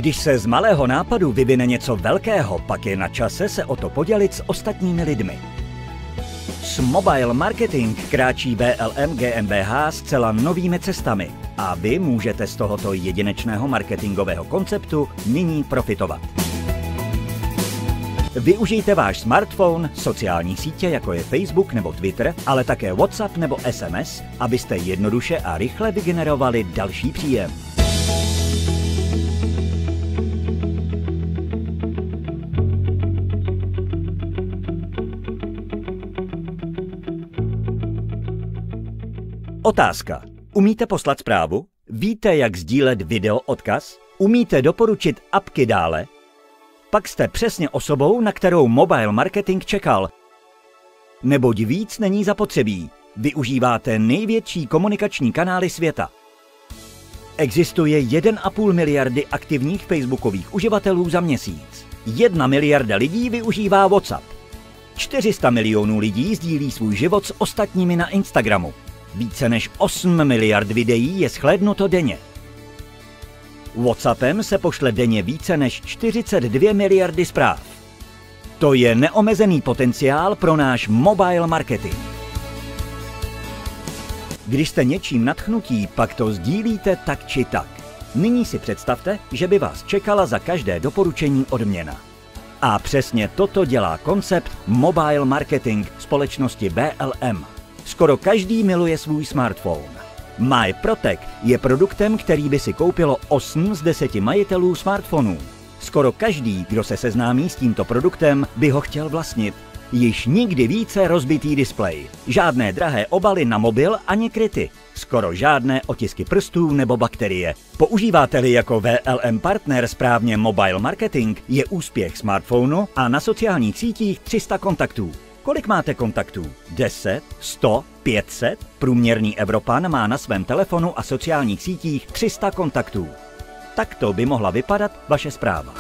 Když se z malého nápadu vyvine něco velkého, pak je na čase se o to podělit s ostatními lidmi. S Mobile Marketing kráčí VLM GmbH zcela novými cestami a vy můžete z tohoto jedinečného marketingového konceptu nyní profitovat. Využijte váš smartphone, sociální sítě jako je Facebook nebo Twitter, ale také WhatsApp nebo SMS, abyste jednoduše a rychle vygenerovali další příjem. Otázka. Umíte poslat zprávu? Víte, jak sdílet video odkaz? Umíte doporučit apky dále? Pak jste přesně osobou, na kterou Mobile Marketing čekal. Neboť víc není zapotřebí. Využíváte největší komunikační kanály světa. Existuje 1,5 miliardy aktivních facebookových uživatelů za měsíc. 1 miliarda lidí využívá WhatsApp. 400 milionů lidí sdílí svůj život s ostatními na Instagramu. Více než 8 miliard videí je shlédnuto denně. WhatsAppem se pošle denně více než 42 miliardy zpráv. To je neomezený potenciál pro náš mobile marketing. Když jste něčím nadchnutí, pak to sdílíte tak či tak. Nyní si představte, že by vás čekala za každé doporučení odměna. A přesně toto dělá koncept Mobile Marketing společnosti VLM. Skoro každý miluje svůj smartphone. MyProtect je produktem, který by si koupilo 8 z 10 majitelů smartphonů. Skoro každý, kdo se seznámí s tímto produktem, by ho chtěl vlastnit. Již nikdy více rozbitý displej, žádné drahé obaly na mobil ani kryty, skoro žádné otisky prstů nebo bakterie. Používáte-li jako VLM partner správně mobile marketing, je úspěch smartphonu a na sociálních sítích 300 kontaktů. Kolik máte kontaktů? 10? 100? 500? Průměrný Evropan má na svém telefonu a sociálních sítích 300 kontaktů. Takto by mohla vypadat vaše zpráva.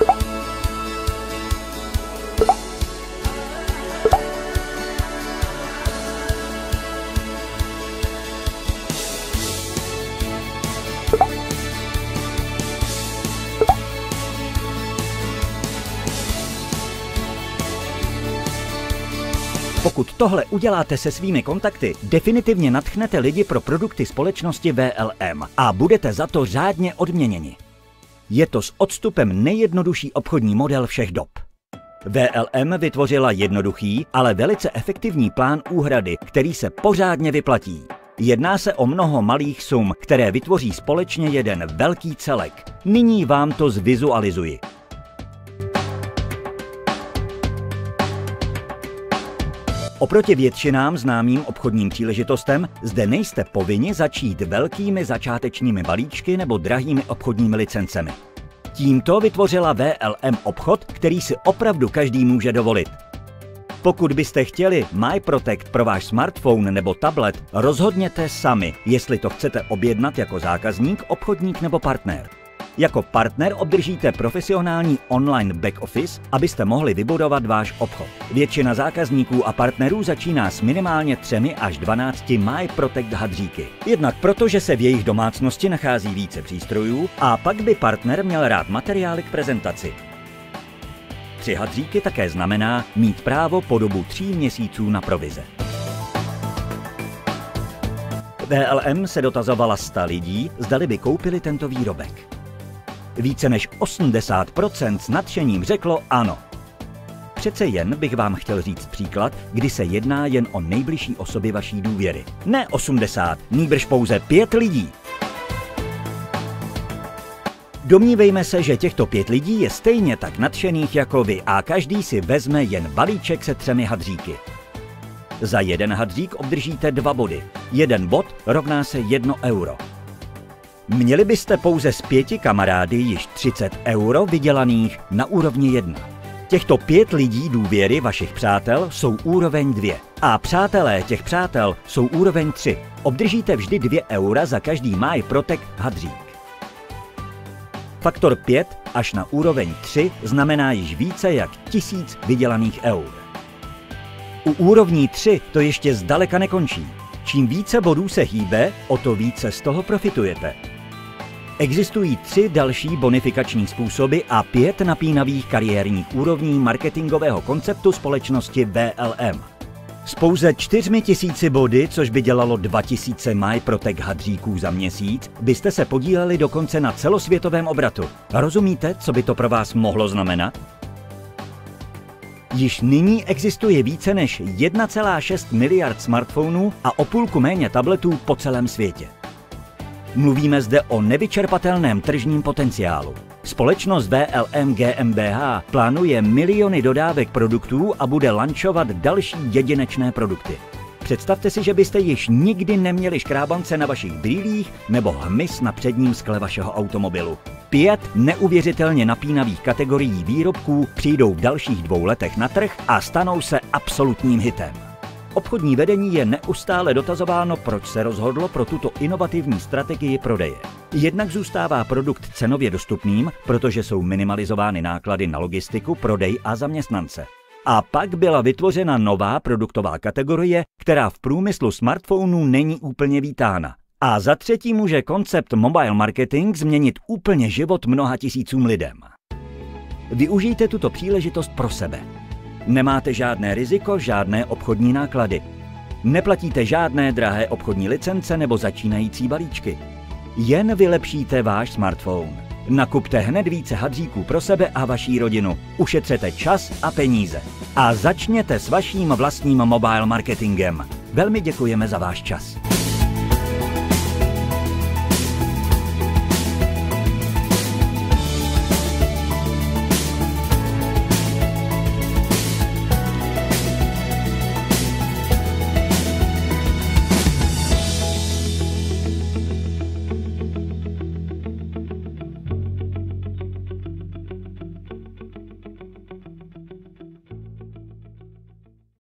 Pokud tohle uděláte se svými kontakty, definitivně nadchnete lidi pro produkty společnosti VLM a budete za to řádně odměněni. Je to s odstupem nejjednodušší obchodní model všech dob. VLM vytvořila jednoduchý, ale velice efektivní plán úhrady, který se pořádně vyplatí. Jedná se o mnoho malých sum, které vytvoří společně jeden velký celek. Nyní vám to zvizualizuji. Oproti většinám známým obchodním příležitostem zde nejste povinni začít velkými začátečními balíčky nebo drahými obchodními licencemi. Tímto vytvořila VLM obchod, který si opravdu každý může dovolit. Pokud byste chtěli MyProtect pro váš smartphone nebo tablet, rozhodněte sami, jestli to chcete objednat jako zákazník, obchodník nebo partner. Jako partner obdržíte profesionální online back office, abyste mohli vybudovat váš obchod. Většina zákazníků a partnerů začíná s minimálně 3 až 12 MyProtect hadříky. Jednak proto, že se v jejich domácnosti nachází více přístrojů a pak by partner měl rád materiály k prezentaci. 3 hadříky také znamená mít právo po dobu 3 měsíců na provize. VLM se dotazovala 100 lidí, zdali by koupili tento výrobek. Více než 80% s nadšením řeklo ano. Přece jen bych vám chtěl říct příklad, kdy se jedná jen o nejbližší osoby vaší důvěry. Ne 80, nýbrž pouze 5 lidí. Domnívejme se, že těchto 5 lidí je stejně tak nadšených jako vy a každý si vezme jen balíček se 3 hadříky. Za jeden hadřík obdržíte 2 body. 1 bod rovná se 1 euro. Měli byste pouze s 5 kamarády již 30 euro vydělaných na úrovni 1. Těchto 5 lidí důvěry vašich přátel jsou úroveň 2 a přátelé těch přátel jsou úroveň 3. Obdržíte vždy 2 eura za každý MyProtect hadřík. Faktor 5 až na úroveň 3 znamená již více jak 1000 vydělaných eur. U úrovní 3 to ještě zdaleka nekončí. Čím více bodů se hýbe, o to více z toho profitujete. Existují 3 další bonifikační způsoby a 5 napínavých kariérních úrovní marketingového konceptu společnosti VLM. S pouze 4000 body, což by dělalo 2000 MyProtec hadříků za měsíc, byste se podíleli dokonce na celosvětovém obratu. Rozumíte, co by to pro vás mohlo znamenat? Již nyní existuje více než 1,6 miliard smartphonů a o půlku méně tabletů po celém světě. Mluvíme zde o nevyčerpatelném tržním potenciálu. Společnost VLM GmbH plánuje miliony dodávek produktů a bude lančovat další jedinečné produkty. Představte si, že byste již nikdy neměli škrábance na vašich brýlích nebo hmyz na předním skle vašeho automobilu. 5 neuvěřitelně napínavých kategorií výrobků přijdou v dalších 2 letech na trh a stanou se absolutním hitem. Obchodní vedení je neustále dotazováno, proč se rozhodlo pro tuto inovativní strategii prodeje. Jednak zůstává produkt cenově dostupným, protože jsou minimalizovány náklady na logistiku, prodej a zaměstnance. A pak byla vytvořena nová produktová kategorie, která v průmyslu smartphonů není úplně vítána. A za třetí může koncept mobile marketing změnit úplně život mnoha tisícům lidem. Využijte tuto příležitost pro sebe. Nemáte žádné riziko, žádné obchodní náklady. Neplatíte žádné drahé obchodní licence nebo začínající balíčky. Jen vylepšíte váš smartphone. Nakupte hned více hadříků pro sebe a vaší rodinu. Ušetřete čas a peníze. A začněte s vaším vlastním mobile marketingem. Velmi děkujeme za váš čas.